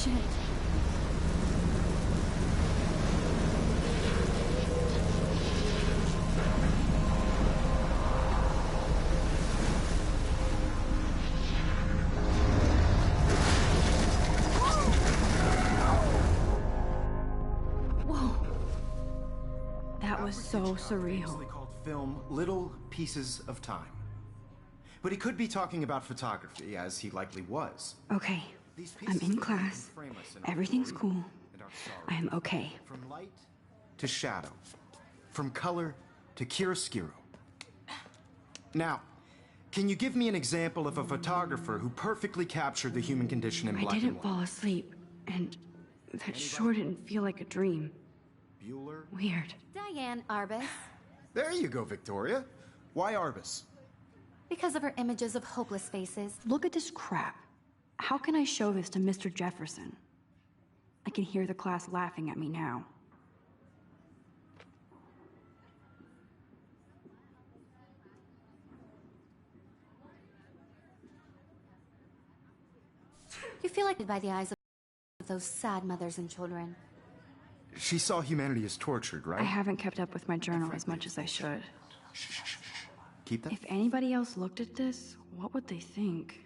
Shit. That was so surreal. Called film Little Pieces of Time. But he could be talking about photography, as he likely was. Okay, I'm in class. Everything's cool. I am okay. From light to shadow. From color to chiaroscuro. Now, can you give me an example of a photographer who perfectly captured the human condition in black and white? I didn't fall asleep, and that sure didn't feel like a dream. Bueller? Weird. Diane Arbus. There you go, Victoria. Why Arbus? Because of her images of hopeless faces. Look at this crap. How can I show this to Mr. Jefferson? I can hear the class laughing at me now. You feel like by the eyes of those sad mothers and children. She saw humanity as tortured, right? I haven't kept up with my journal as much as I should. Shh. Keep that. If anybody else looked at this, what would they think?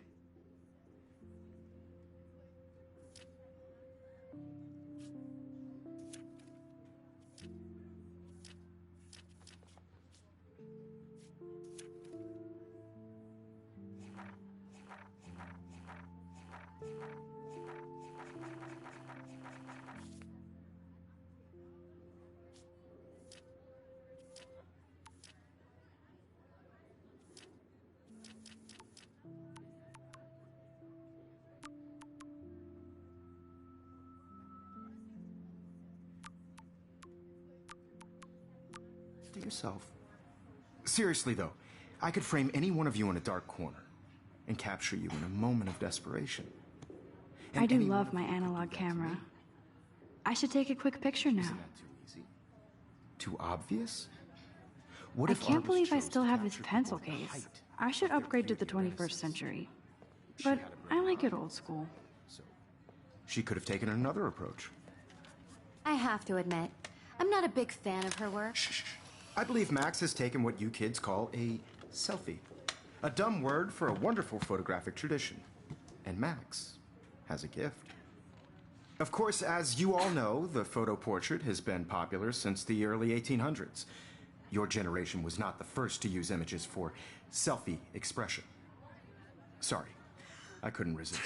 To yourself. Seriously, though, I could frame any one of you in a dark corner and capture you in a moment of desperation. And I do love my analog camera. I should take a quick picture now. Isn't that too easy? Too obvious? What I if can't Arbus believe I chose still to have this capture pencil people at the case. height I should of their upgrade to the favorite 21st nemesis? century. She But had a I brain, like it old school. so she could have taken another approach. I have to admit, I'm not a big fan of her work. Shh. I believe Max has taken what you kids call a selfie. A dumb word for a wonderful photographic tradition. And Max has a gift. Of course, as you all know, the photo portrait has been popular since the early 1800s. Your generation was not the first to use images for selfie expression. Sorry, I couldn't resist.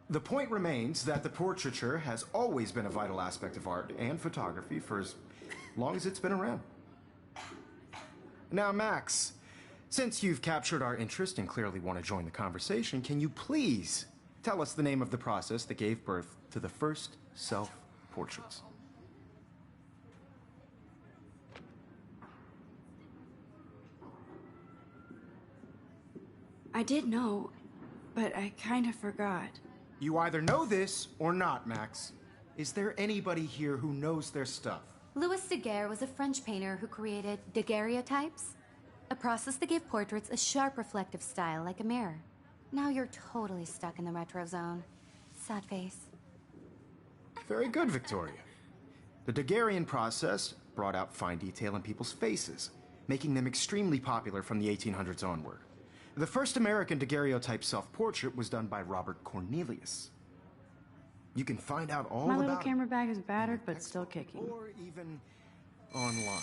The point remains that the portraiture has always been a vital aspect of art and photography for as long as it's been around. Now, Max, since you've captured our interest and clearly want to join the conversation, can you please tell us the name of the process that gave birth to the first self-portraits? I did know, but I kind of forgot. You either know this or not, Max. Is there anybody here who knows their stuff? Louis Daguerre was a French painter who created daguerreotypes, a process that gave portraits a sharp reflective style like a mirror. Now you're totally stuck in the retro zone. Sad face. Very good, Victoria. The Daguerrean process brought out fine detail in people's faces, making them extremely popular from the 1800s onward. The first American daguerreotype self-portrait was done by Robert Cornelius. You can find out all My about little it camera bag is in battered, the but still kicking. or even online.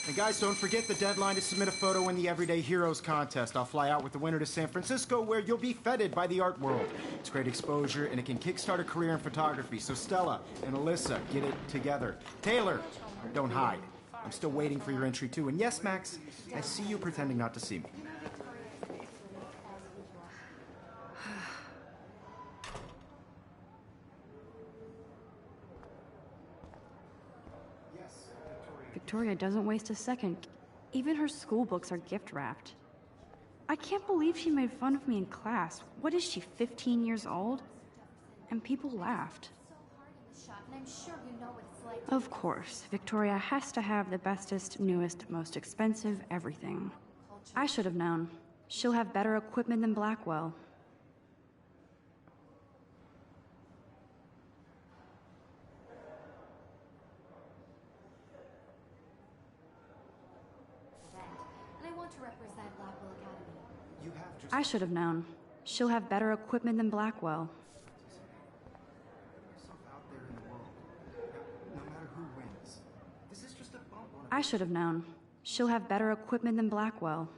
And guys, don't forget the deadline to submit a photo in the Everyday Heroes contest. I'll fly out with the winner to San Francisco, where you'll be feted by the art world. It's great exposure, and it can kickstart a career in photography. So Stella and Alyssa, get it together. Taylor, don't hide. I'm still waiting for your entry, too. And yes, Max, I see you pretending not to see me. Victoria doesn't waste a second. Even her school books are gift wrapped. I can't believe she made fun of me in class. What is she, 15 years old? And people laughed. Of course, Victoria has to have the bestest, newest, most expensive everything. I should have known. She'll have better equipment than Blackwell. want to represent Blackwell Academy. You have just... I should have known. She'll have better equipment than Blackwell. yourself out there in the world. No matter who wins. This is just a bump on I should have known. She'll have better equipment than Blackwell.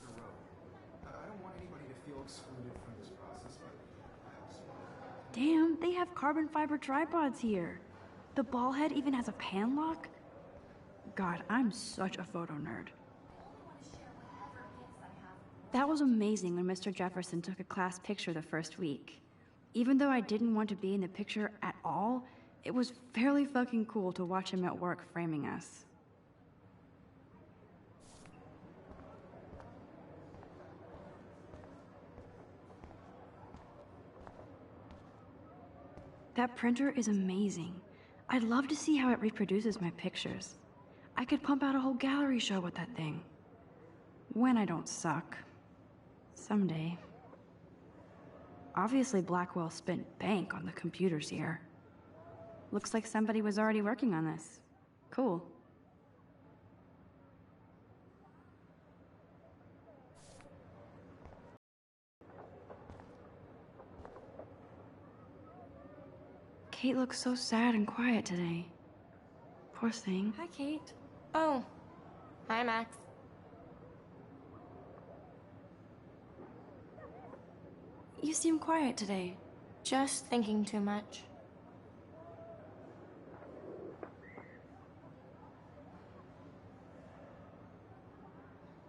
the road. I don't want anybody to feel excluded from this process, but I also want... Damn, they have carbon fiber tripods here. The ball head even has a pan lock? God, I'm such a photo nerd. That was amazing when Mr. Jefferson took a class picture the first week. Even though I didn't want to be in the picture at all, it was fairly fucking cool to watch him at work framing us. That printer is amazing. I'd love to see how it reproduces my pictures. I could pump out a whole gallery show with that thing. When I don't suck. Someday. Obviously, Blackwell spent bank on the computers here. Looks like somebody was already working on this. Cool. Kate looks so sad and quiet today. Poor thing. Hi, Kate. Oh. Hi, Max. You seem quiet today. Just thinking too much.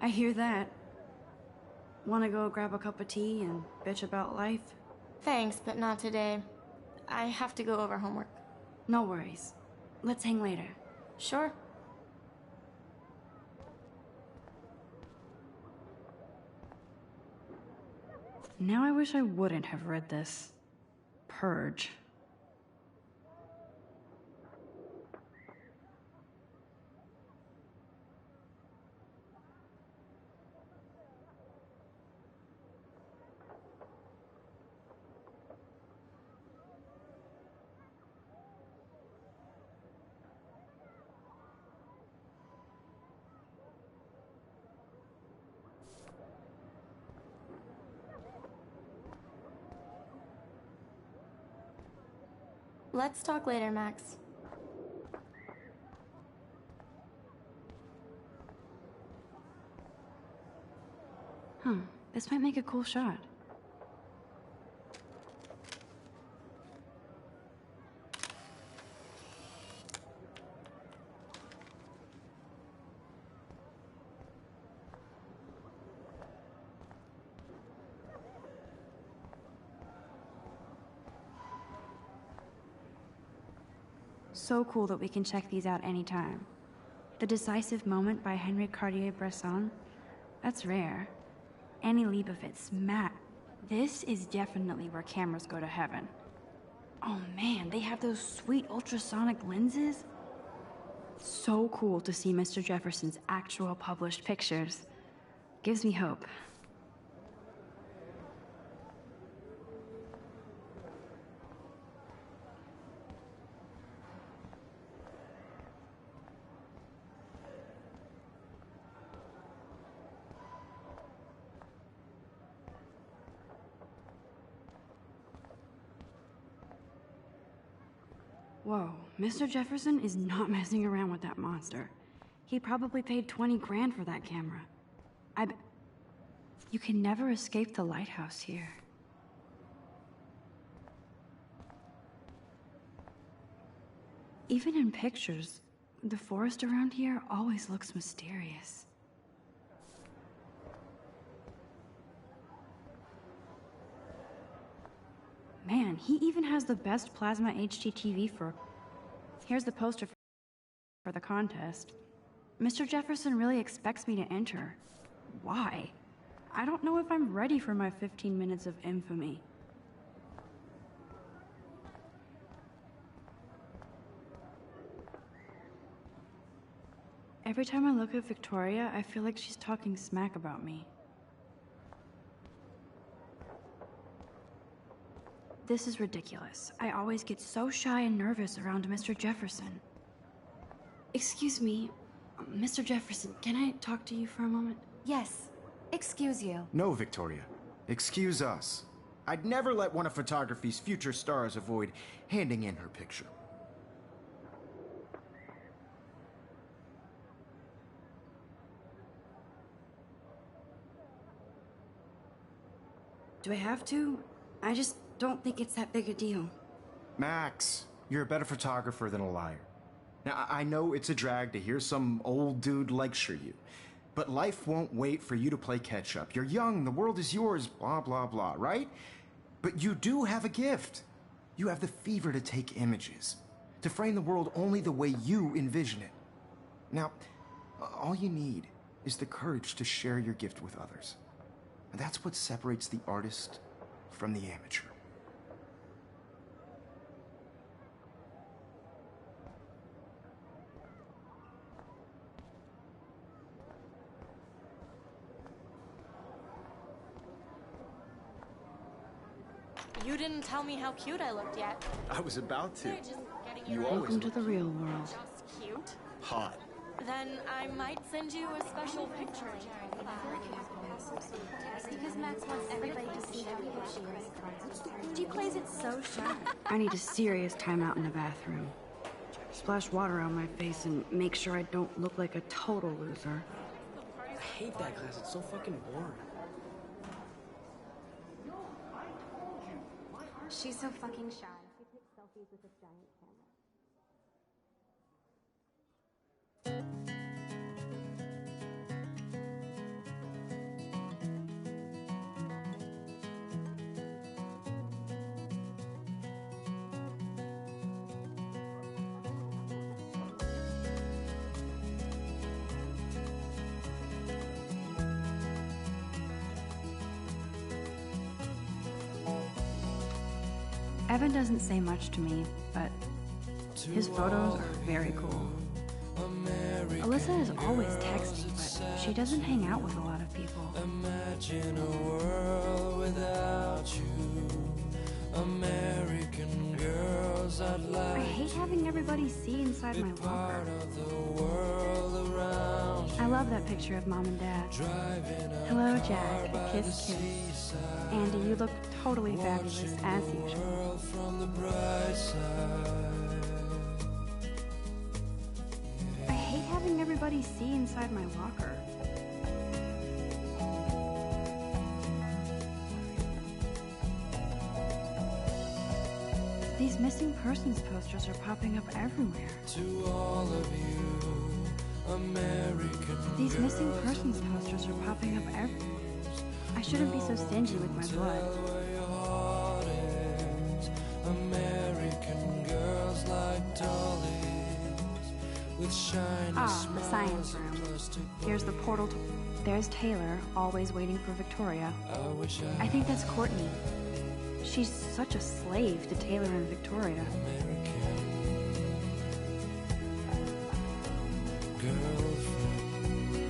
I hear that. Wanna go grab a cup of tea and bitch about life? Thanks, but not today. I have to go over homework. No worries. Let's hang later. Sure. Now I wish I wouldn't have read this. Purge. Let's talk later, Max. This might make a cool shot. So cool that we can check these out anytime. The Decisive Moment by Henri Cartier-Bresson? That's rare. Annie Leibovitz, Matt. This is definitely where cameras go to heaven. Oh man, they have those sweet ultrasonic lenses. So cool to see Mr. Jefferson's actual published pictures. Gives me hope. Whoa, Mr. Jefferson is not messing around with that monster. He probably paid 20 grand for that camera. You can never escape the lighthouse here. Even in pictures, the forest around here always looks mysterious. Man, he even has the best plasma HDTV for... Here's the poster for the contest. Mr. Jefferson really expects me to enter. Why? I don't know if I'm ready for my 15 minutes of infamy. Every time I look at Victoria, I feel like she's talking smack about me. This is ridiculous. I always get so shy and nervous around Mr. Jefferson. Excuse me, Mr. Jefferson, can I talk to you for a moment? Yes. Excuse you. No, Victoria. Excuse us. I'd never let one of photography's future stars avoid handing in her picture. Do I have to? I just don't think it's that big a deal. Max, you're a better photographer than a liar. Now, I know it's a drag to hear some old dude lecture you, but life won't wait for you to play catch-up. You're young, the world is yours, blah, blah, blah, right? But you do have a gift. You have the fever to take images, to frame the world only the way you envision it. Now, all you need is the courage to share your gift with others. And that's what separates the artist from the amateur. You didn't tell me how cute I looked yet. I was about to. Just getting You your always Welcome to look the real world. just cute. hot. Then I might send you a special picture. Because Max wants everybody to see how cute she is. She plays it so shy. I need a serious timeout in the bathroom. Splash water on my face and make sure I don't look like a total loser. I hate that class. It's so fucking boring. She's so fucking shy. She takes selfies with a giant camera. Evan doesn't say much to me, but his photos are very cool. Alyssa is always texting, but she doesn't hang out with a lot of people. Imagine a world without you. American girls, I'd I like hate having everybody see inside my locker. part of the world around you. I love that picture of Mom and Dad. Driving a Hello, car Jack. by Kiss, the kiss. seaside, Andy, you look totally fabulous, as usual. world from the bright side. I hate having everybody see inside my locker. These missing persons posters are popping up everywhere. To all of you, American These missing persons posters are popping up everywhere. I shouldn't be so stingy with my blood. where your heart is. American girls like dollies with shiny Ah, the science smiles and room. plastic Here's the portal to... There's Taylor, always waiting for Victoria. I wish I think that's Courtney. She's such a slave to Taylor and Victoria. American girlfriend.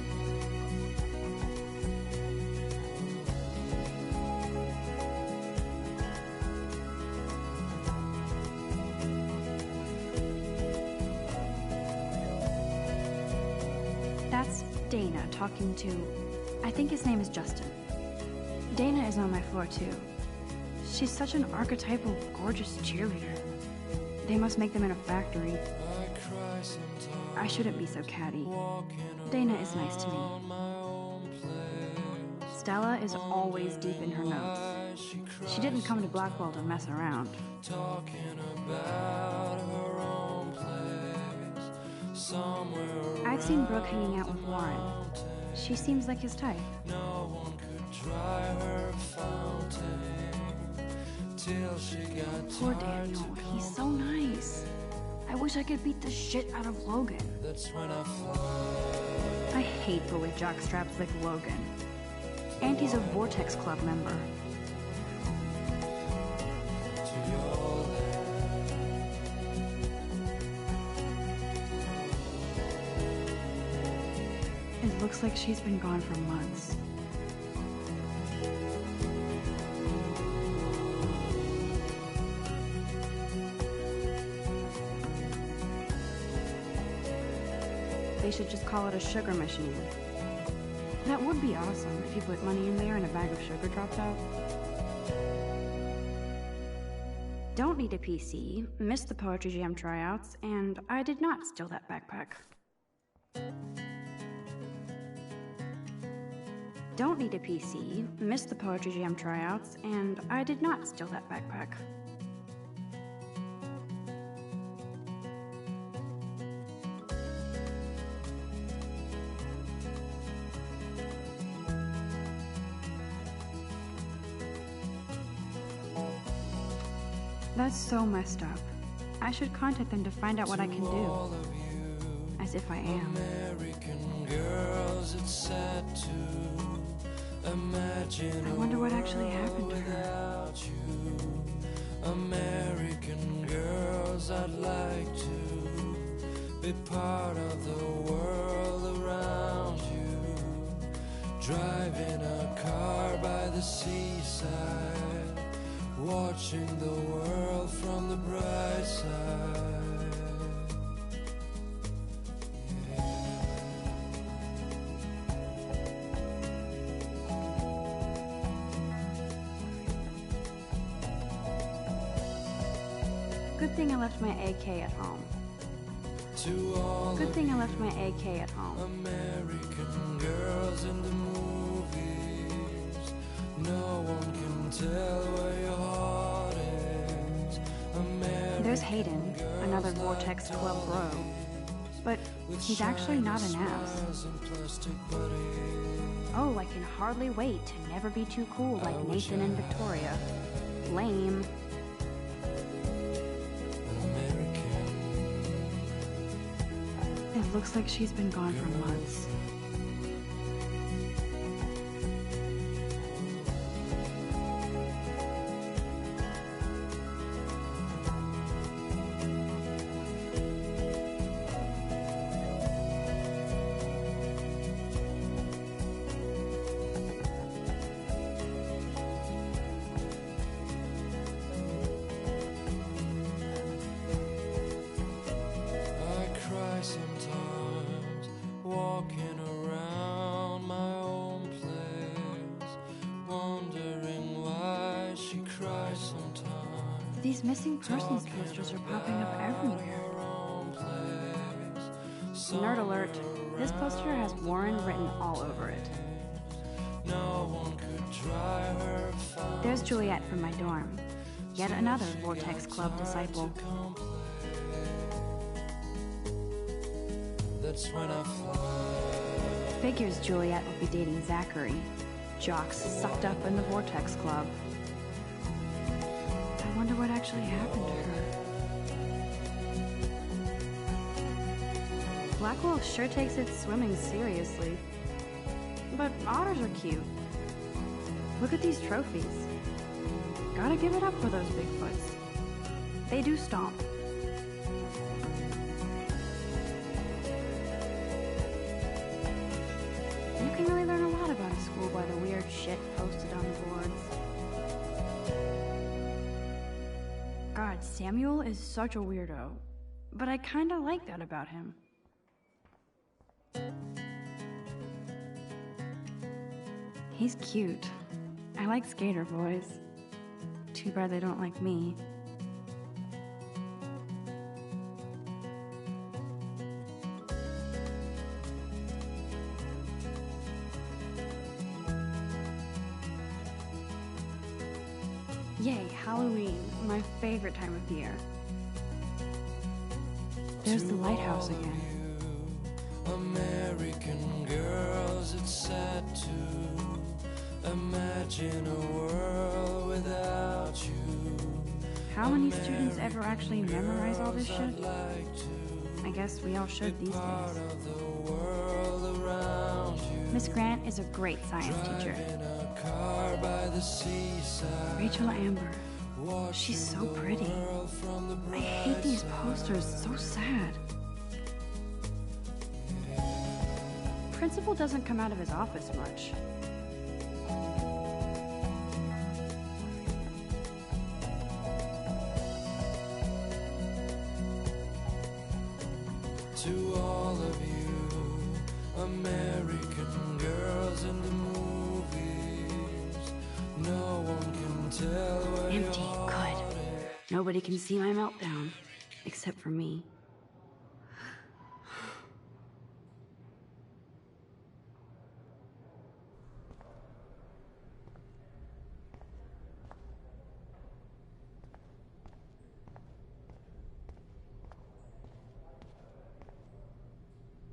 That's Dana talking to... I think his name is Justin. Dana is on my floor too. She's such an archetypal, gorgeous cheerleader. They must make them in a factory. I cry sometimes I shouldn't be so catty. walking Dana is nice to me. on my own place. Stella is always deep in her notes. She cries She didn't come to Blackwell to mess around. talking about her own place. Somewhere I've seen Brooke hanging out with Warren. She seems like his type. no one could dry her fountain till she got Poor tired. Daniel, he's so nice. I wish I could beat the shit out of Logan. That's when I fly I hate bully jockstraps like Logan. And he's a Vortex Club member. to your land. It looks like she's been gone for months. should just call it a sugar machine. That would be awesome if you put money in there and a bag of sugar drops out. Don't need a PC, missed the Poetry Jam tryouts, and I did not steal that backpack. Don't need a PC, missed the Poetry Jam tryouts, and I did not steal that backpack. That's so messed up. I should contact them to find out what I can do. As if I am. American girls, it's sad to imagine I wonder what actually happened to her. without you. American girls, I'd like to be part of the world around you. Driving a car by the seaside, watching the world from the bright side. Good thing I left my AK at home. To all Good thing I left my AK at home. American girls in the movies, no one can tell where your heart is. American There's Hayden, another Vortex 12 bro. But he's actually not an ass. smiles and plastic buddies. Oh, I can hardly wait to never be too cool like Nathan and Victoria. Lame. American, It looks like she's been gone for months. I cry sometimes, walking around my own place, wondering why she cries sometimes. These missing persons posters are popping up everywhere. Her own place, Nerd alert. This poster has Warren written all over it. no one could dry her fountain. There's Juliet from my dorm. Yet another Vortex Club disciple. That's when I fly. Figures Juliet will be dating Zachary. Jocks sucked up in the Vortex Club. I wonder what actually happened to her. Blackwell sure takes its swimming seriously. But otters are cute. Look at these trophies. Gotta give it up for those Bigfoots. They do stomp. You can really learn a lot about a school by the weird shit posted on the boards. God, Samuel is such a weirdo. But I kinda like that about him. He's cute. I like skater boys. Too bad they don't like me. Yay, Halloween, my favorite time of year. There's the lighthouse again. American girls, it's sad to imagine a world without you. How many students ever actually memorize all this shit? Like to I guess we all should these part days. of the world around you. Miss Grant is a great science teacher. In a car by the seaside, Rachel Amber. She's so pretty. from the I hate these posters, so sad. Principal doesn't come out of his office much. to all of you American girls in the movies. No one can tell where Empty. your heart Good. Nobody can see my meltdown. Except for me.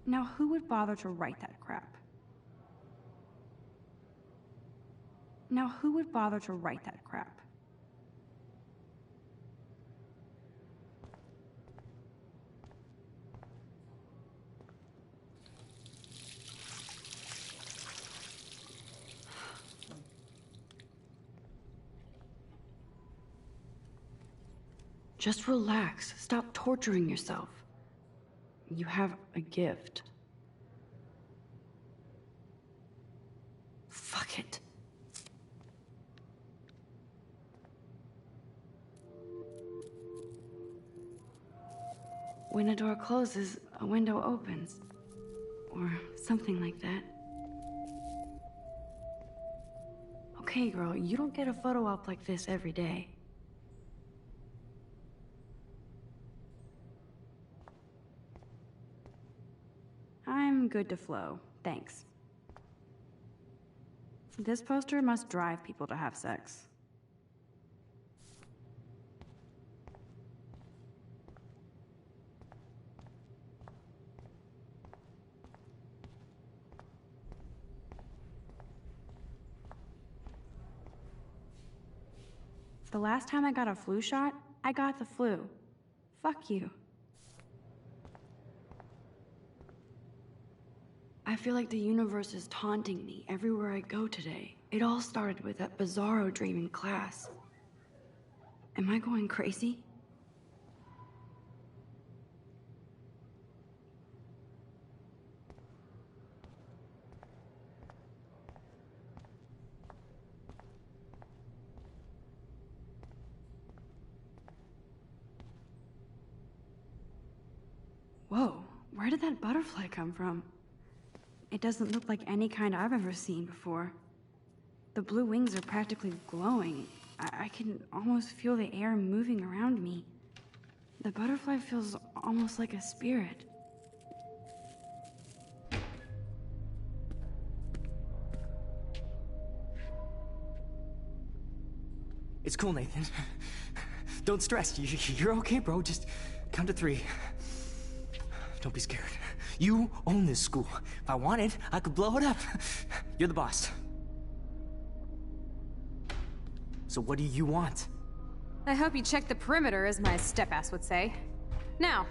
Now, who would bother to write that crap? Now, who would bother to write that crap? Just relax. Stop torturing yourself. You have a gift. Fuck it. When a door closes, a window opens. Or something like that. Okay, girl, you don't get a photo op like this every day. I'm good to flow, thanks. This poster must drive people to have sex. The last time I got a flu shot, I got the flu. Fuck you. I feel like the universe is taunting me everywhere I go today. It all started with that bizarro dream in class. Am I going crazy? Whoa, where did that butterfly come from? It doesn't look like any kind I've ever seen before. The blue wings are practically glowing. I can almost feel the air moving around me. The butterfly feels almost like a spirit. It's cool, Nathan. Don't stress. You're okay, bro. Just count to 3. Don't be scared. You own this school. If I wanted, I could blow it up. You're the boss. So what do you want? I hope you checked the perimeter, as my step-ass would say. Now,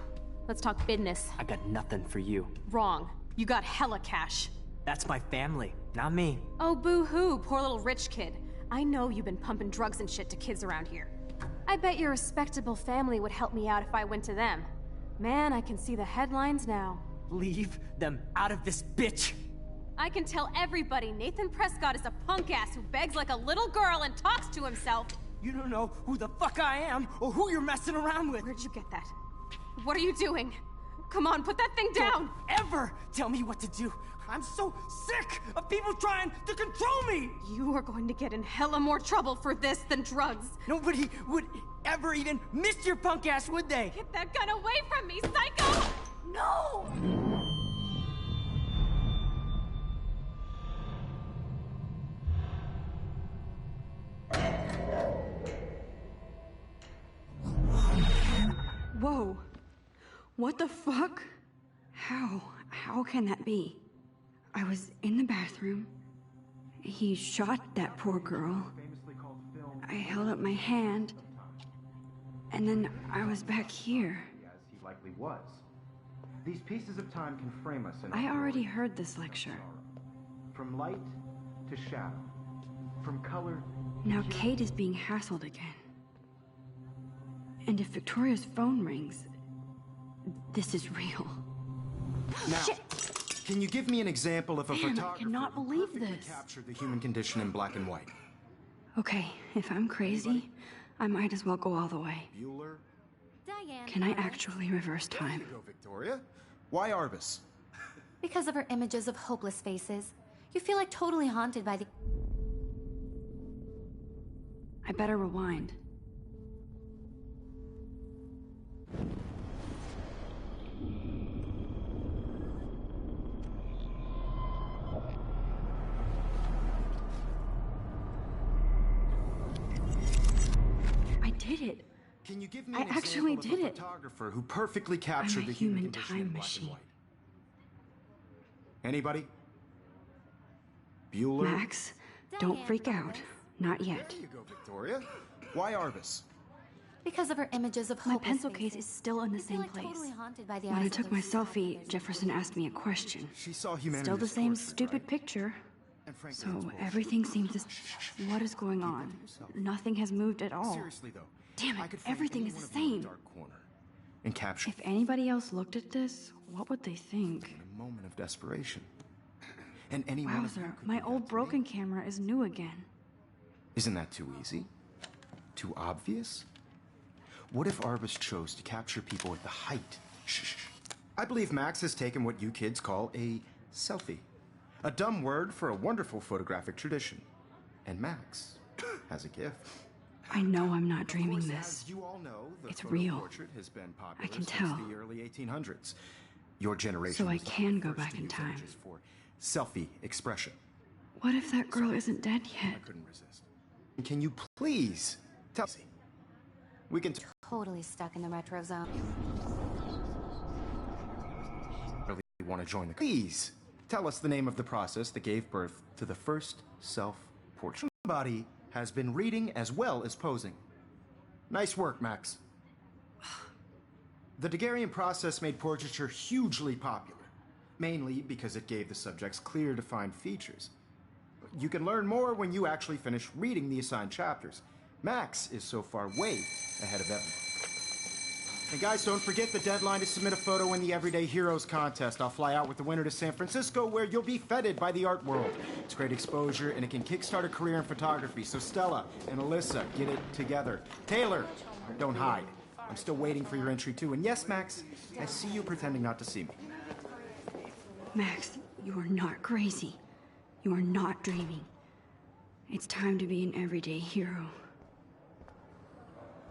let's talk business. I got nothing for you. Wrong. You got hella cash. That's my family, not me. Oh, boo-hoo, poor little rich kid. I know you've been pumping drugs and shit to kids around here. I bet your respectable family would help me out if I went to them. Man, I can see the headlines now. Leave them out of this bitch! I can tell everybody Nathan Prescott is a punk-ass who begs like a little girl and talks to himself. You don't know who the fuck I am or who you're messing around with. Where'd you get that? What are you doing? Come on, put that thing down! Don't ever tell me what to do. I'm so sick of people trying to control me! You are going to get in hella more trouble for this than drugs. Nobody would ever even miss your punk ass, would they? Get that gun away from me, psycho! No! Whoa. What the fuck? How can that be? I was in the bathroom. He shot that poor girl. I held up my hand. And then I was back here. As he likely was. These pieces of time can frame us in I already heard this lecture. from light to shadow, from color. Now Kate is being hassled again. And if Victoria's phone rings, this is real. Now, can you give me an example of a Damn, I photographer cannot who believe perfectly this. captured the human condition in black and white? Okay, if I'm crazy, I might as well go all the way. Bueller? Diane. Can I actually reverse time? There you go, Victoria. Why Arbus? Because of her images of hopeless faces, you feel like totally haunted by the... I better rewind. I did it. Can you give me I an actually example did of it. a photographer who perfectly captured I'm a the human human condition time in black and machine. white? Anybody? Bueller? Max, don't Diane freak out. Roberts. Not yet. There you go, Victoria. Why Arbus? Because of her images of My hopeless pencil case faces, is still in the you feel same like place. totally haunted by the When I eyes took of my those two selfie, characters. Jefferson asked me a question. She saw humanity. Still the same stupid picture. And frankly, So it's bullshit. everything seems to... What is going on? Nothing has moved at all. Seriously though, Damn I it, could frame everything any is one the of you in a same. dark corner and capture If anybody else looked at this, what would they think? in a moment of desperation. And any one of you Wowzer, could my do old that to broken me. camera is new again. Isn't that too easy? Too obvious? What if Arbus chose to capture people at the height? Shh. I believe Max has taken what you kids call a selfie. A dumb word for a wonderful photographic tradition. And Max has a gift. I know I'm not dreaming Of course, this. as you all know, the It's photo real. portrait has been popular I can since tell. the early 1800s. Your generation So I was not can the go first back to in use time. images for selfie expression. What if that girl isn't dead I yet? couldn't resist. Can you please tell me? We can Totally stuck in the retro zone. really want to join the. Please tell us the name of the process that gave birth to the first self-portrait. Somebody has been reading as well as posing. Nice work, Max. The Daguerrean process made portraiture hugely popular, mainly because it gave the subjects clear, defined features. You can learn more when you actually finish reading the assigned chapters. Max is so far way ahead of everyone. And guys, don't forget the deadline to submit a photo in the Everyday Heroes contest. I'll fly out with the winner to San Francisco, where you'll be feted by the art world. It's great exposure, and it can kickstart a career in photography. So Stella and Alyssa, get it together. Taylor, don't hide. I'm still waiting for your entry too. And yes, Max, I see you pretending not to see me. Max, you are not crazy. You are not dreaming. It's time to be an everyday hero.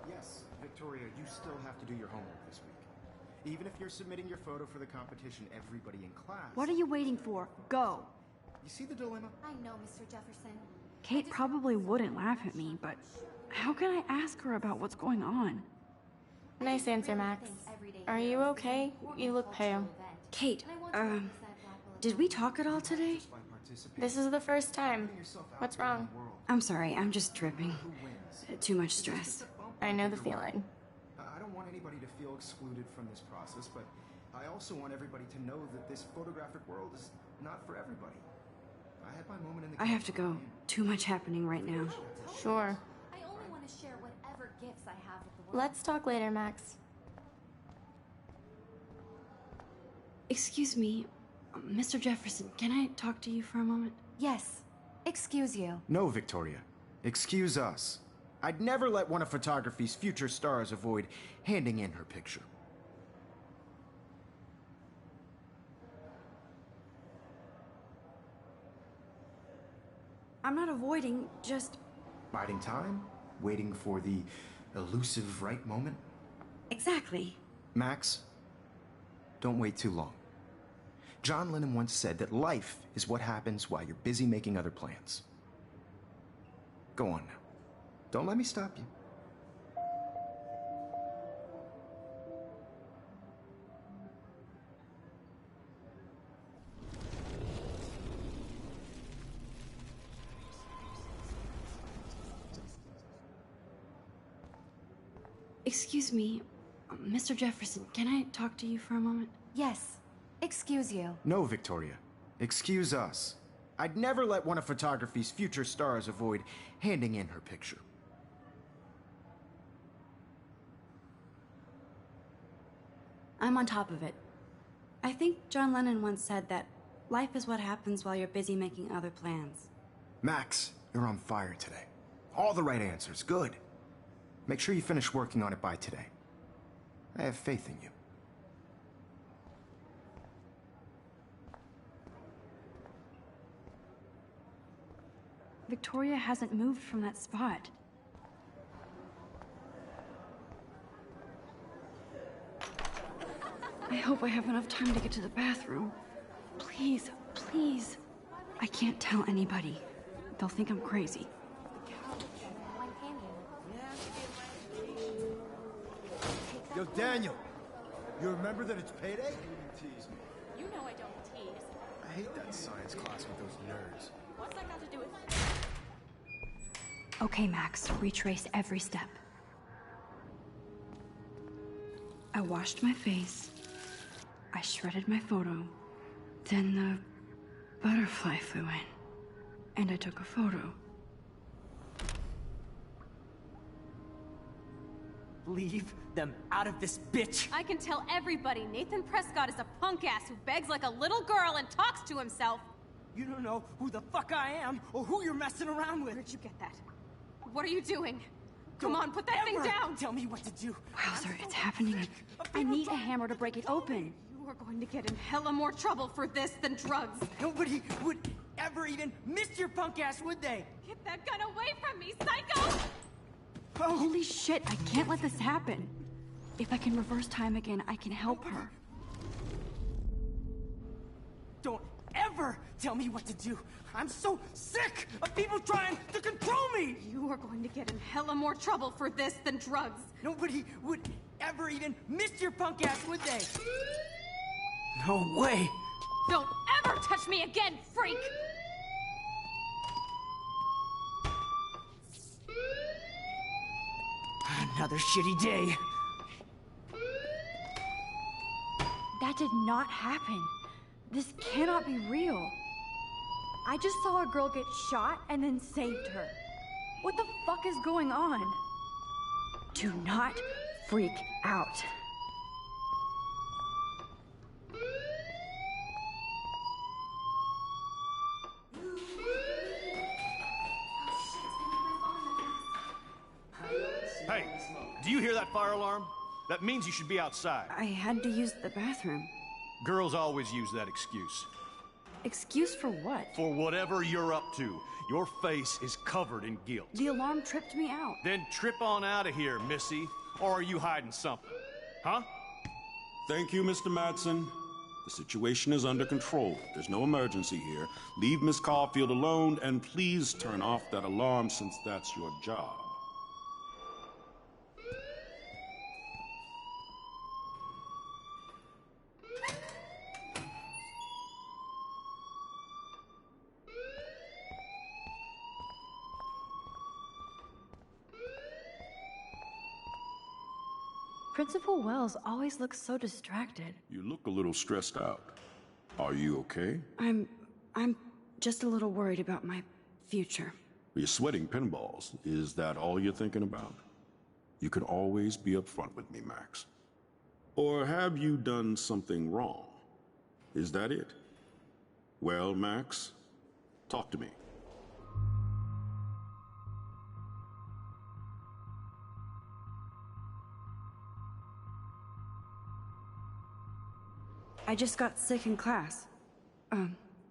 Yes, Victoria, you still have to do your homework this week. Even if you're submitting your photo for the competition, everybody in class... What are you waiting for? Go! You see the dilemma? I know, Mr. Jefferson. Kate probably wouldn't laugh at me, but how can I ask her about what's going on? Nice answer, Max. Are you okay? You look pale. Kate, did we talk at all today? This is the first time. What's wrong? I'm sorry, I'm just tripping. Too much stress. I know the feeling. I don't want anybody to feel excluded from this process, but I also want everybody to know that this photographic world is not for everybody. I had my moment in the... I have to go. Too much happening right now. Sure. I only want to share whatever gifts I have with the world. Let's talk later, Max. Excuse me, Mr. Jefferson, can I talk to you for a moment? Yes. Excuse you. No, Victoria. Excuse us. I'd never let one of photography's future stars avoid handing in her picture. I'm not avoiding, just... Biding time? Waiting for the elusive right moment? Exactly. Max, don't wait too long. John Lennon once said that life is what happens while you're busy making other plans. Go on now. Don't let me stop you. Excuse me, Mr. Jefferson, can I talk to you for a moment? Yes. Excuse you. No, Victoria. Excuse us. I'd never let one of photography's future stars avoid handing in her picture. I'm on top of it. I think John Lennon once said that life is what happens while you're busy making other plans. Max, you're on fire today. All the right answers. Good. Make sure you finish working on it by today. I have faith in you. Victoria hasn't moved from that spot. I hope I have enough time to get to the bathroom. Please, please. I can't tell anybody. They'll think I'm crazy. Yo, Daniel, you remember that it's payday? You know I don't tease. I hate that science class with those nerds. What's that got to do with... Okay, Max, retrace every step. I washed my face. I shredded my photo. Then the butterfly flew in. And I took a photo. Leave them out of this, bitch! I can tell everybody Nathan Prescott is a punk ass who begs like a little girl and talks to himself. You don't know who the fuck I am or who you're messing around with. Where'd you get that? What are you doing? Come Don't on, put that thing ever down! Tell me what to do. Wowzer, it's happening. I need a hammer to break it open. You are going to get in hella more trouble for this than drugs. Nobody would ever even miss your punk ass, would they? Get that gun away from me, psycho! Oh, Holy shit, I can't let this happen. If I can reverse time again, I can help her. don't ever tell me what to do. I'm so sick of people trying to control me! You are going to get in hella more trouble for this than drugs. Nobody would ever even miss your punk ass, would they? No way! Don't ever touch me again, freak! Another shitty day. That did not happen. This cannot be real. I just saw a girl get shot and then saved her. What the fuck is going on? Do not freak out. Hey, do you hear that fire alarm? That means you should be outside. I had to use the bathroom. Girls always use that excuse. Excuse for what? For whatever you're up to, your face is covered in guilt. The alarm tripped me out. Then trip on out of here, Missy. Or are you hiding something? Huh? Thank you, Mr. Madsen. The situation is under control. There's no emergency here. Leave Miss Caulfield alone, and please turn off that alarm since that's your job. Principal Wells always looks so distracted. You look a little stressed out. Are you okay? I'm just a little worried about my future. You're sweating pinballs. Is that all you're thinking about? You can always be upfront with me, Max. Or have you done something wrong? Is that it? Well, Max, talk to me. I just got sick in class.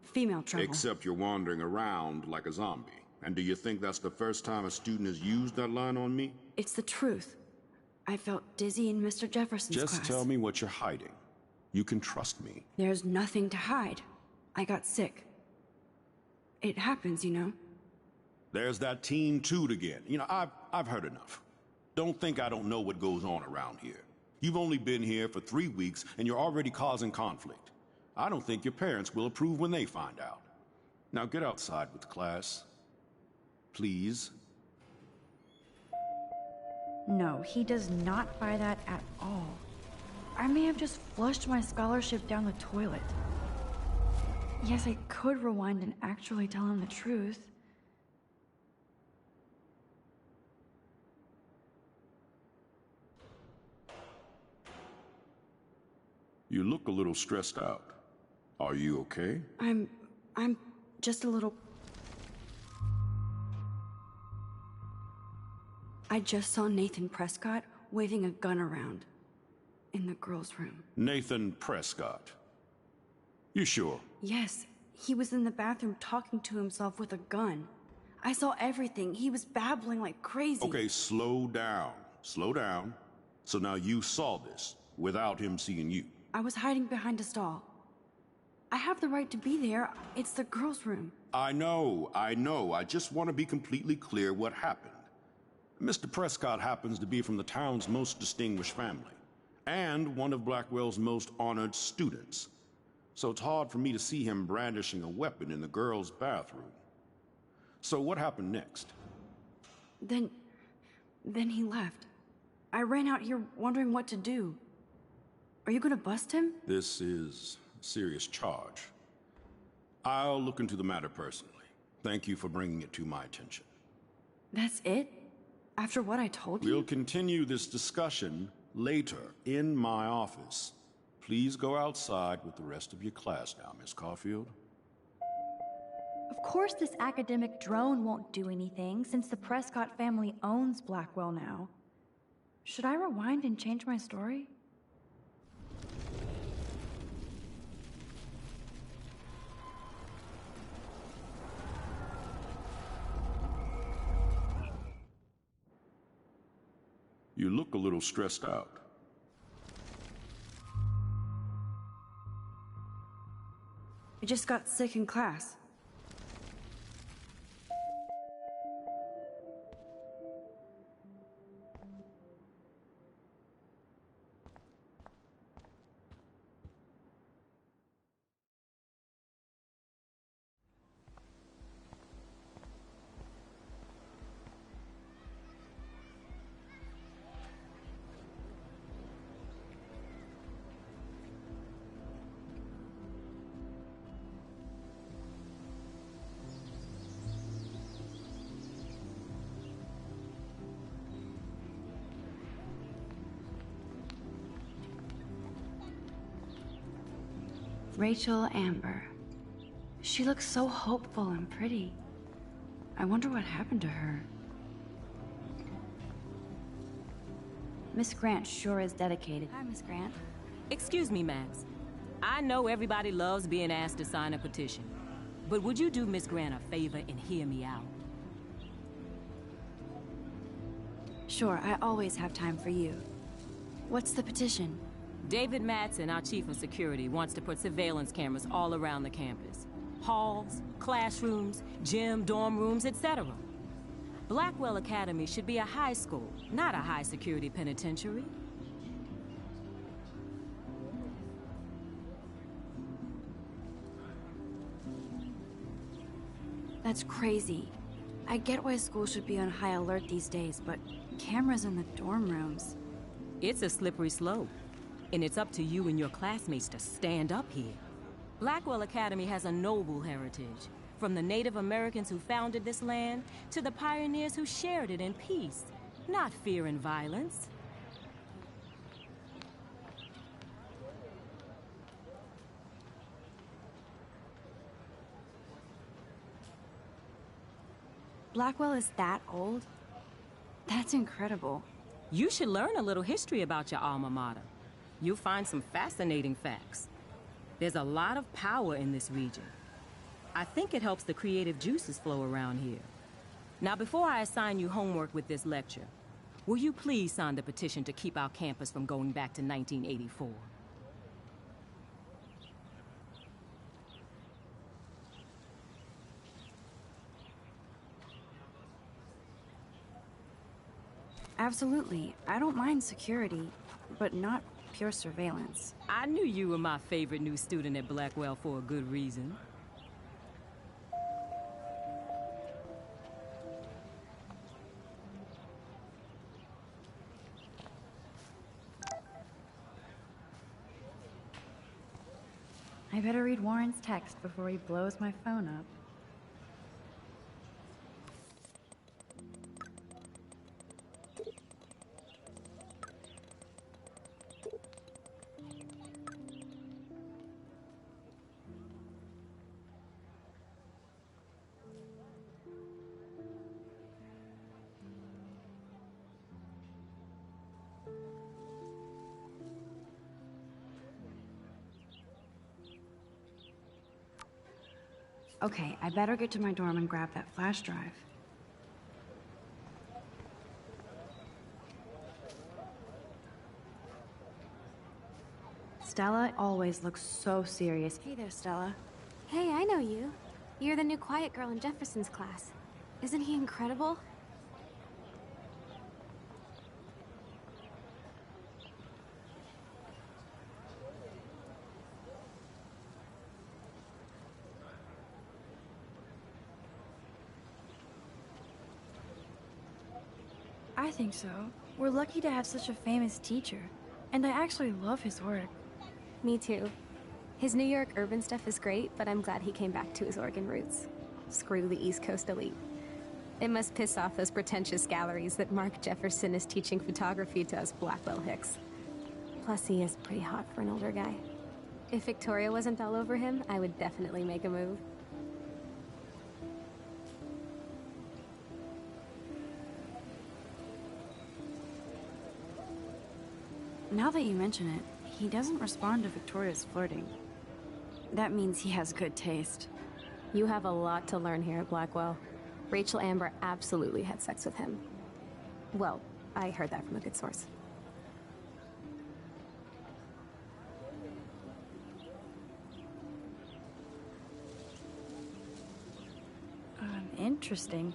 Female trouble. Except you're wandering around like a zombie. And do you think that's the first time a student has used that line on me? It's the truth. I felt dizzy in Mr. Jefferson's class. Just tell me what you're hiding. You can trust me. There's nothing to hide. I got sick. It happens, you know. There's that teen toot again. You know, I've heard enough. Don't think I don't know what goes on around here. You've only been here for 3 weeks, and you're already causing conflict. I don't think your parents will approve when they find out. Now get outside with class. Please. No, he does not buy that at all. I may have just flushed my scholarship down the toilet. Yes, I could rewind and actually tell him the truth. You look a little stressed out. Are you okay? I'm just a little... I just saw Nathan Prescott waving a gun around in the girls' room. Nathan Prescott. You sure? Yes, he was in the bathroom talking to himself with a gun. I saw everything. He was babbling like crazy. Okay, slow down. Slow down. So now you saw this without him seeing you. I was hiding behind a stall. I have the right to be there. It's the girls' room. I know. I just want to be completely clear what happened. Mr. Prescott happens to be from the town's most distinguished family, and one of Blackwell's most honored students. So it's hard for me to see him brandishing a weapon in the girls' bathroom. So what happened next? Then he left. I ran out here wondering what to do. Are you gonna bust him? This is a serious charge. I'll look into the matter personally. Thank you for bringing it to my attention. That's it? After what I told you? We'll continue this discussion later in my office. Please go outside with the rest of your class now, Miss Caulfield. Of course this academic drone won't do anything, since the Prescott family owns Blackwell now. Should I rewind and change my story? You look a little stressed out. I just got sick in class. Rachel Amber. She looks so hopeful and pretty. I wonder what happened to her. Miss Grant sure is dedicated. Hi, Miss Grant. Excuse me, Max. I know everybody loves being asked to sign a petition, but would you do Miss Grant a favor and hear me out? Sure, I always have time for you. What's the petition? David Madsen, our chief of security, wants to put surveillance cameras all around the campus. Halls, classrooms, gym, dorm rooms, etc. Blackwell Academy should be a high school, not a high-security penitentiary. That's crazy. I get why schools should be on high alert these days, but cameras in the dorm rooms... It's a slippery slope. And it's up to you and your classmates to stand up here. Blackwell Academy has a noble heritage, from the Native Americans who founded this land to the pioneers who shared it in peace, not fear and violence. Blackwell is that old? That's incredible. You should learn a little history about your alma mater. You'll find some fascinating facts. There's a lot of power in this region. I think it helps the creative juices flow around here. Now, before I assign you homework with this lecture, will you please sign the petition to keep our campus from going back to 1984? Absolutely. I don't mind security, but not pure surveillance. I knew you were my favorite new student at Blackwell for a good reason. I better read Warren's text before he blows my phone up. Okay, I better get to my dorm and grab that flash drive. Stella always looks so serious. Hey there, Stella. Hey, I know you. You're the new quiet girl in Jefferson's class. Isn't he incredible? I think so. We're lucky to have such a famous teacher. And I actually love his work. Me too. His New York urban stuff is great, but I'm glad he came back to his Oregon roots. Screw the East Coast elite. It must piss off those pretentious galleries that Mark Jefferson is teaching photography to us Blackwell Hicks. Plus, he is pretty hot for an older guy. If Victoria wasn't all over him, I would definitely make a move. Now that you mention it, he doesn't respond to Victoria's flirting. That means he has good taste. You have a lot to learn here at Blackwell. Rachel Amber absolutely had sex with him. Well, I heard that from a good source. Interesting.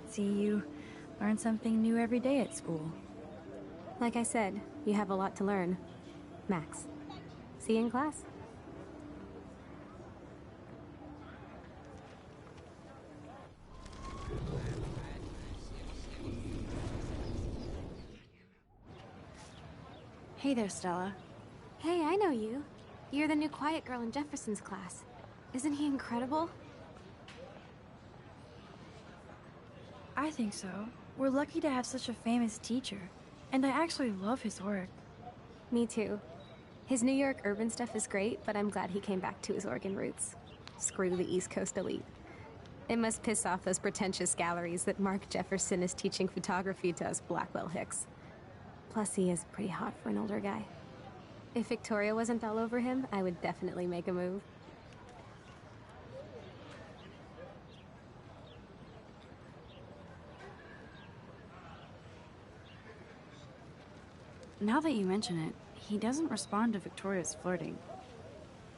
See, you learn something new every day at school. Like I said, you have a lot to learn. Max. See you in class. Hey there, Stella. Hey, I know you. You're the new quiet girl in Jefferson's class. Isn't he incredible? I think so. We're lucky to have such a famous teacher. And I actually love his work. Me too. His New York urban stuff is great, but I'm glad he came back to his Oregon roots. Screw the East Coast elite. It must piss off those pretentious galleries that Mark Jefferson is teaching photography to us Blackwell Hicks. Plus, he is pretty hot for an older guy. If Victoria wasn't all over him, I would definitely make a move. Now that you mention it, he doesn't respond to Victoria's flirting.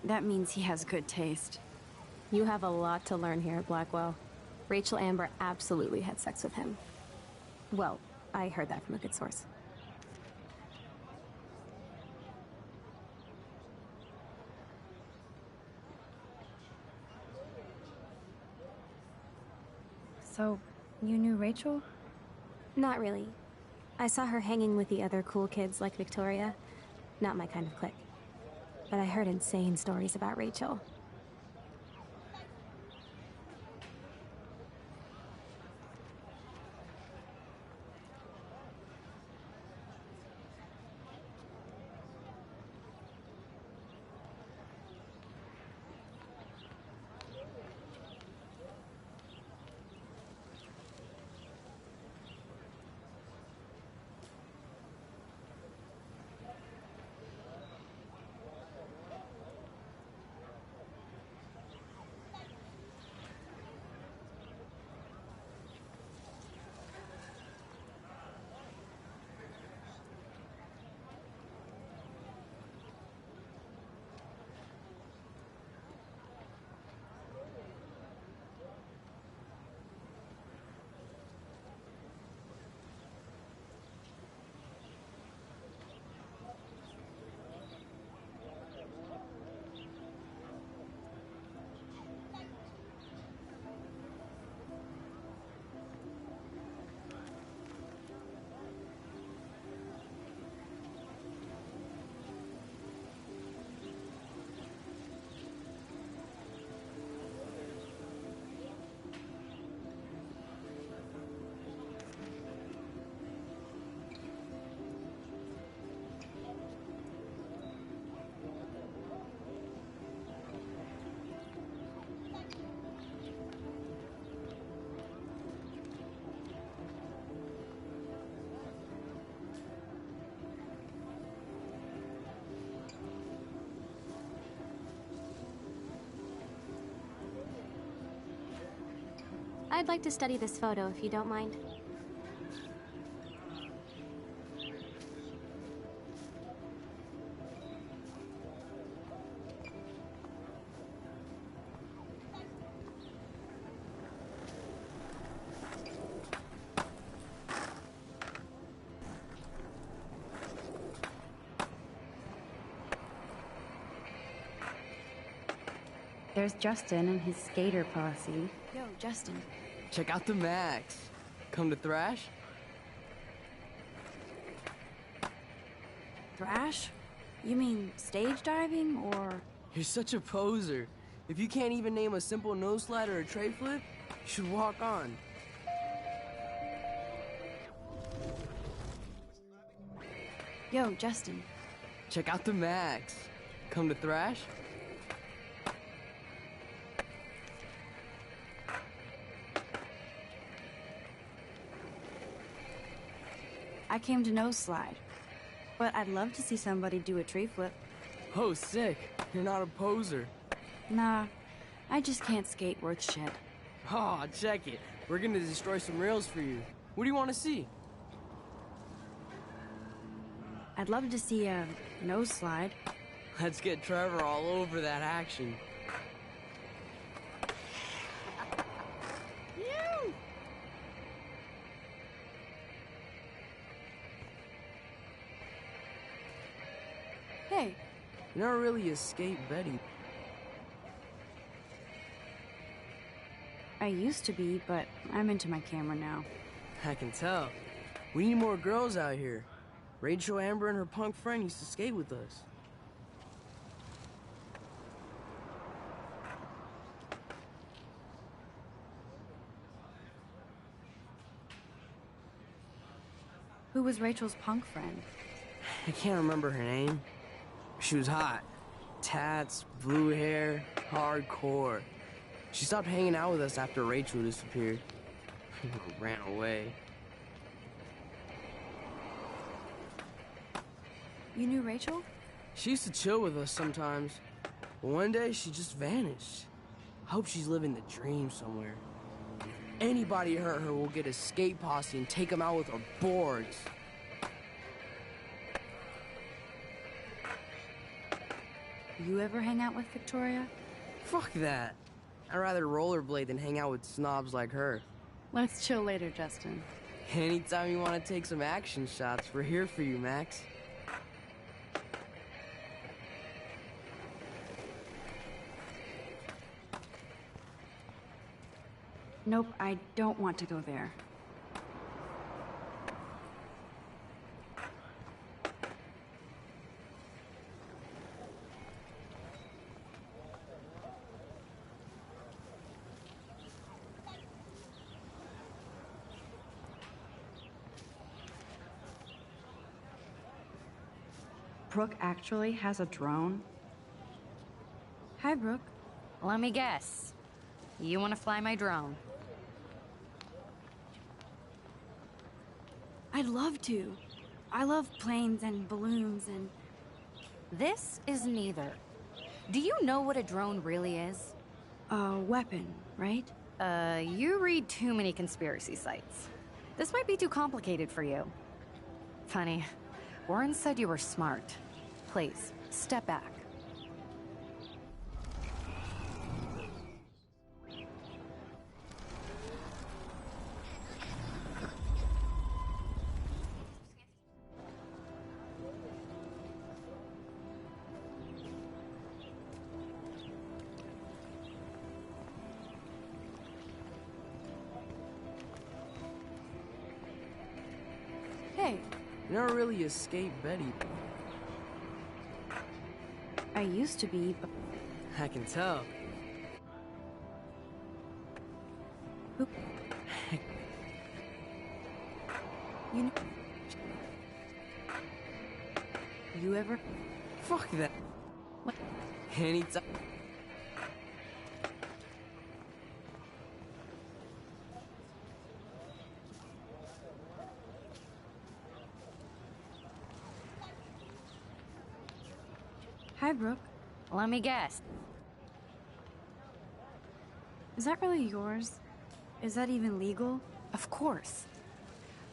That means he has good taste. You have a lot to learn here at Blackwell. Rachel Amber absolutely had sex with him. Well, I heard that from a good source. So, you knew Rachel? Not really. I saw her hanging with the other cool kids like Victoria. Not my kind of clique. But I heard insane stories about Rachel. I'd like to study this photo, if you don't mind. there's Justin and his skater posse. Yo, Justin. Check out the Max. Come to Thrash? Thrash? You mean stage diving, or...? You're such a poser. If you can't even name a simple nose slide or a tray flip, you should walk on. Yo, Justin. Check out the Max. Come to Thrash? I came to nose slide. But I'd love to see somebody do a tree flip. Oh, sick. You're not a poser. Nah, I just can't skate worth shit. Oh, check it. We're gonna destroy some rails for you. What do you want to see? I'd love to see a nose slide. Let's get Trevor all over that action. Hey. You're not really a skate Betty. I used to be, but I'm into my camera now. I can tell. We need more girls out here. Rachel Amber and her punk friend used to skate with us. Who was Rachel's punk friend? I can't remember her name. She was hot. Tats, blue hair, hardcore. She stopped hanging out with us after Rachel disappeared. Ran away. You knew Rachel? She used to chill with us sometimes. But one day, she just vanished. I hope she's living the dream somewhere. If anybody hurt her, we'll get a skate posse and take them out with our boards. You ever hang out with Victoria? Fuck that. I'd rather rollerblade than hang out with snobs like her. Let's chill later, Justin. Anytime you want to take some action shots, we're here for you, Max. Nope, I don't want to go there. Brooke actually has a drone? Hi, Brooke. Let me guess. You want to fly my drone? I'd love to. I love planes and balloons and... This is neither. Do you know what a drone really is? A weapon, right? You read too many conspiracy sites. This might be too complicated for you. Funny, Warren said you were smart. Please, step back. Hey. You're not really a skate Betty. I used to be, but... I can tell. Who... You know... You ever... Fuck that. What? Anytime. Hi, Brooke. Let me guess. Is that really yours? Is that even legal? Of course.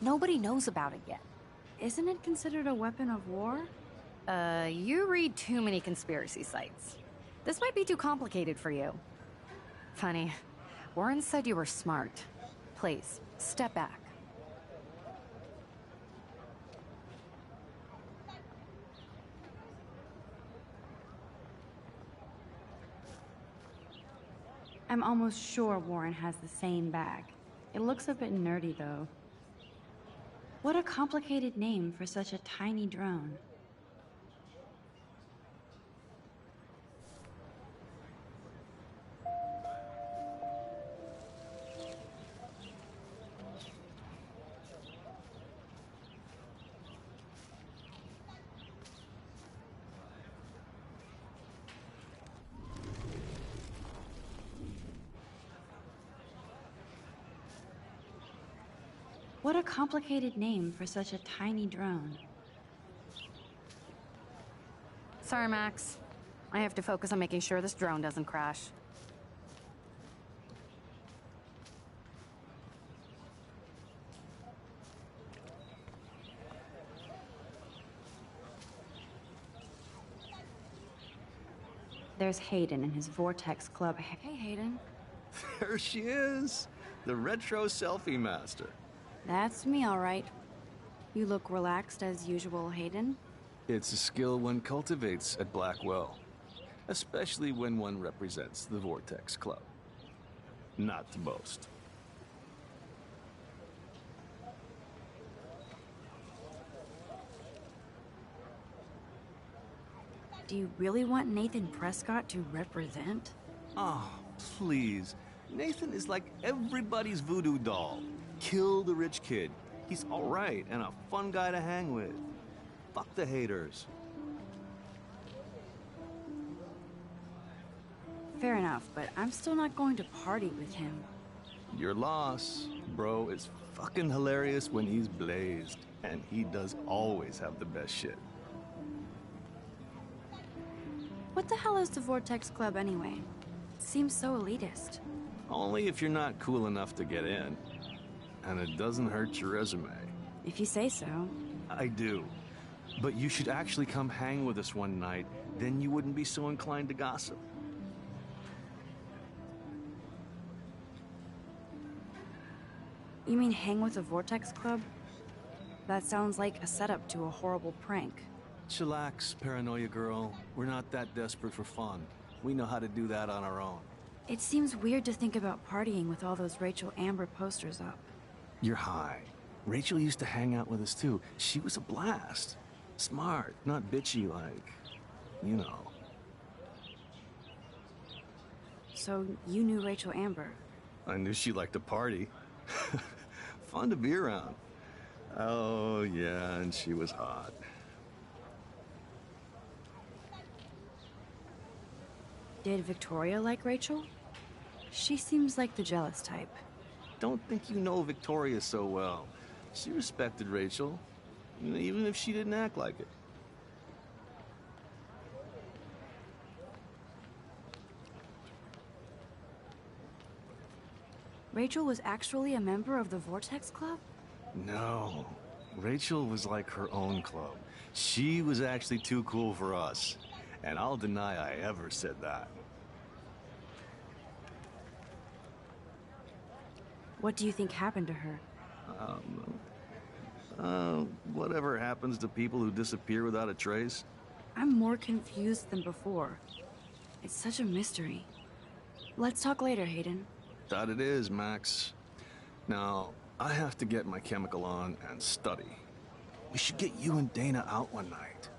Nobody knows about it yet. Isn't it considered a weapon of war? You read too many conspiracy sites. This might be too complicated for you. Funny, Warren said you were smart. Please, step back. I'm almost sure Warren has the same bag. It looks a bit nerdy, though. What a complicated name for such a tiny drone. What a complicated name for such a tiny drone. Sorry, Max. I have to focus on making sure this drone doesn't crash. There's Hayden and his Vortex Club. Hey, Hayden. There she is, the retro selfie master. That's me, all right. You look relaxed as usual, Hayden. It's a skill one cultivates at Blackwell, especially when one represents the Vortex Club. Not to boast. Do you really want Nathan Prescott to represent? Oh, please. Nathan is like everybody's voodoo doll. Kill the rich kid. He's all right and a fun guy to hang with. Fuck the haters. Fair enough, but I'm still not going to party with him. Your loss, bro, is fucking hilarious when he's blazed. And he does always have the best shit. What the hell is the Vortex Club anyway? Seems so elitist. Only if you're not cool enough to get in. And it doesn't hurt your resume. If you say so. I do. But you should actually come hang with us one night, then you wouldn't be so inclined to gossip. You mean hang with the Vortex Club? That sounds like a setup to a horrible prank. Chillax, paranoia girl. We're not that desperate for fun. We know how to do that on our own. It seems weird to think about partying with all those Rachel Amber posters up. You're high. Rachel used to hang out with us too. She was a blast. Smart, not bitchy like, you know. So you knew Rachel Amber? I knew she liked to party. Fun to be around. Oh, yeah, and she was hot. Did Victoria like Rachel? She seems like the jealous type. Don't think you know Victoria so well. She respected Rachel, even if she didn't act like it. Rachel was actually a member of the Vortex Club? No. Rachel was like her own club. She was actually too cool for us. And I'll deny I ever said that. What do you think happened to her? Whatever happens to people who disappear without a trace? I'm more confused than before. It's such a mystery. Let's talk later, Hayden. That it is, Max. Now, I have to get my chemical on and study. We should get you and Dana out one night.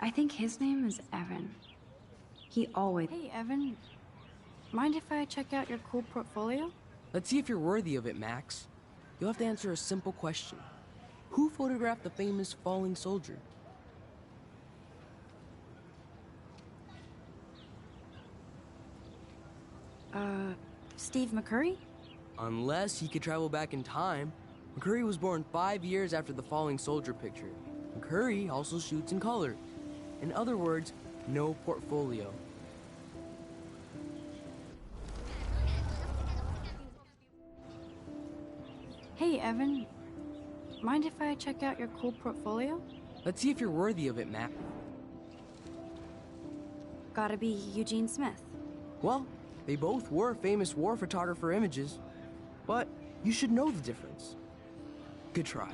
I think his name is Evan. He always... Hey, Evan. Mind if I check out your cool portfolio? Let's see if you're worthy of it, Max. You'll have to answer a simple question. Who photographed the famous falling soldier? Steve McCurry? Unless he could travel back in time. McCurry was born 5 years after the falling soldier picture. McCurry also shoots in color. In other words, no portfolio. Hey, Evan. Mind if I check out your cool portfolio? Let's see if you're worthy of it, Matt. Gotta be Eugene Smith. Well, they both were famous war photographer images, but you should know the difference. Good try.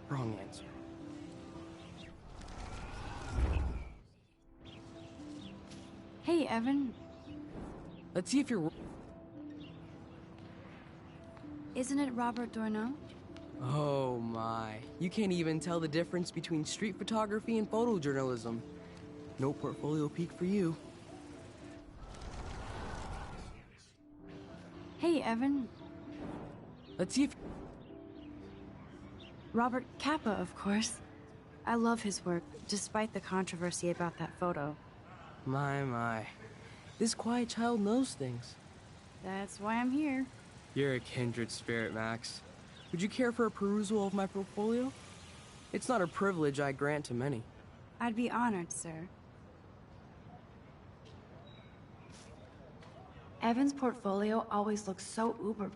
Wrong answer. Hey, Evan. Let's see if you're... Isn't it Robert Doisneau? Oh my. You can't even tell the difference between street photography and photojournalism. No portfolio peak for you. Hey, Evan. Let's see if... Robert Capa, of course. I love his work, despite the controversy about that photo. My. This quiet child knows things. That's why I'm here. You're a kindred spirit, Max. Would you care for a perusal of my portfolio? It's not a privilege I grant to many. I'd be honored, sir. Evan's portfolio always looks so uber.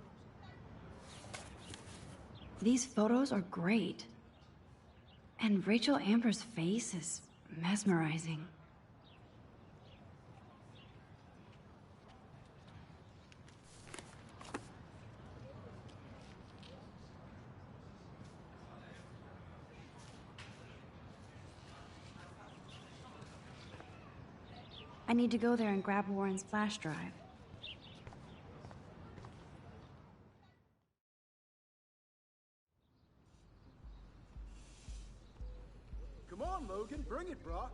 These photos are great. And Rachel Amber's face is mesmerizing. I need to go there and grab Warren's flash drive. Come on, Logan, bring it, brah.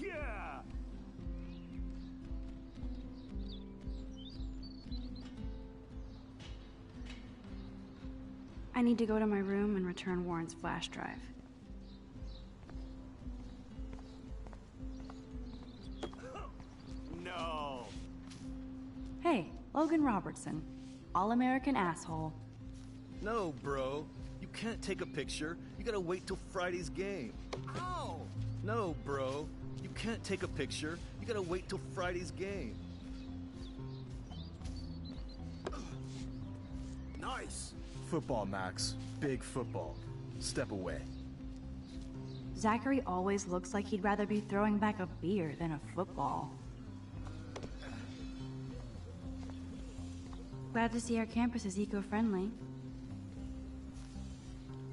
Yeah! I need to go to my room and return Warren's flash drive. No! Hey, Logan Robertson. All-American asshole. No, bro. You can't take a picture. You gotta wait till Friday's game. Ow! No, bro. You can't take a picture. You gotta wait till Friday's game. Nice! Football, Max. Big football. Step away. Zachary always looks like he'd rather be throwing back a beer than a football. Glad to see our campus is eco-friendly.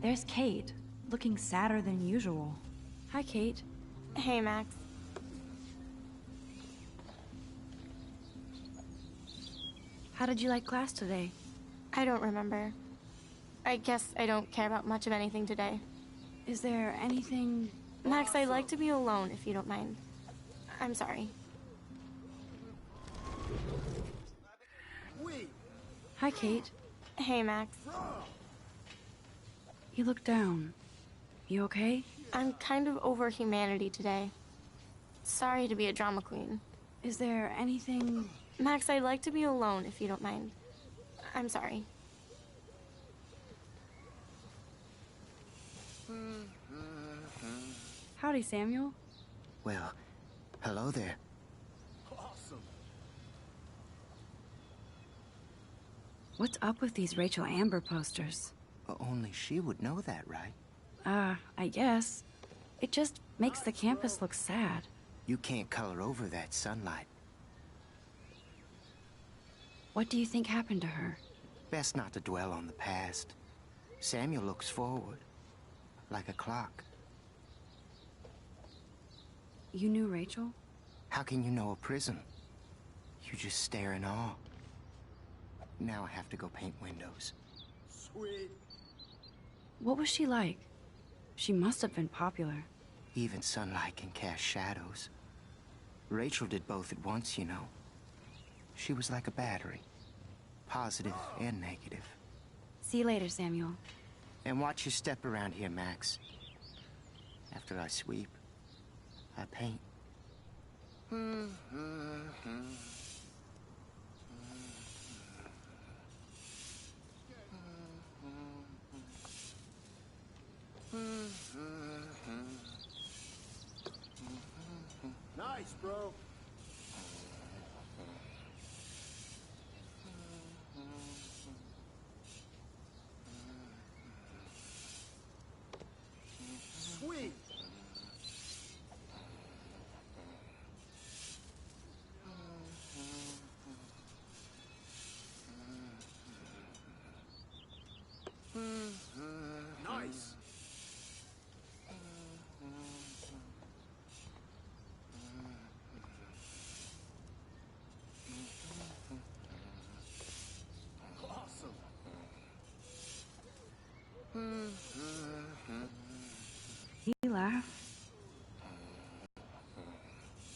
There's Kate, looking sadder than usual. Hi, Kate. Hey, Max. How did you like class today? I don't remember. I guess I don't care about much of anything today. Is there anything... Max, I'd like to be alone, if you don't mind. I'm sorry. Hi, Kate. Hey, Max. You look down. You okay? I'm kind of over humanity today. Sorry to be a drama queen. Is there anything... Max, I'd like to be alone, if you don't mind. I'm sorry. Howdy, Samuel. Well, hello there. Awesome. What's up with these Rachel Amber posters? Only she would know that, right? I guess. It just makes the campus look sad. You can't color over that sunlight. What do you think happened to her? Best not to dwell on the past. Samuel looks forward, like a clock. You knew Rachel? How can you know a prism? You just stare in awe. Now I have to go paint windows. Sweet. What was she like? She must have been popular. Even sunlight can cast shadows. Rachel did both at once, you know. She was like a battery. Positive and negative. See you later, Samuel. And watch your step around here, Max. After I sweep, I paint. Nice, bro.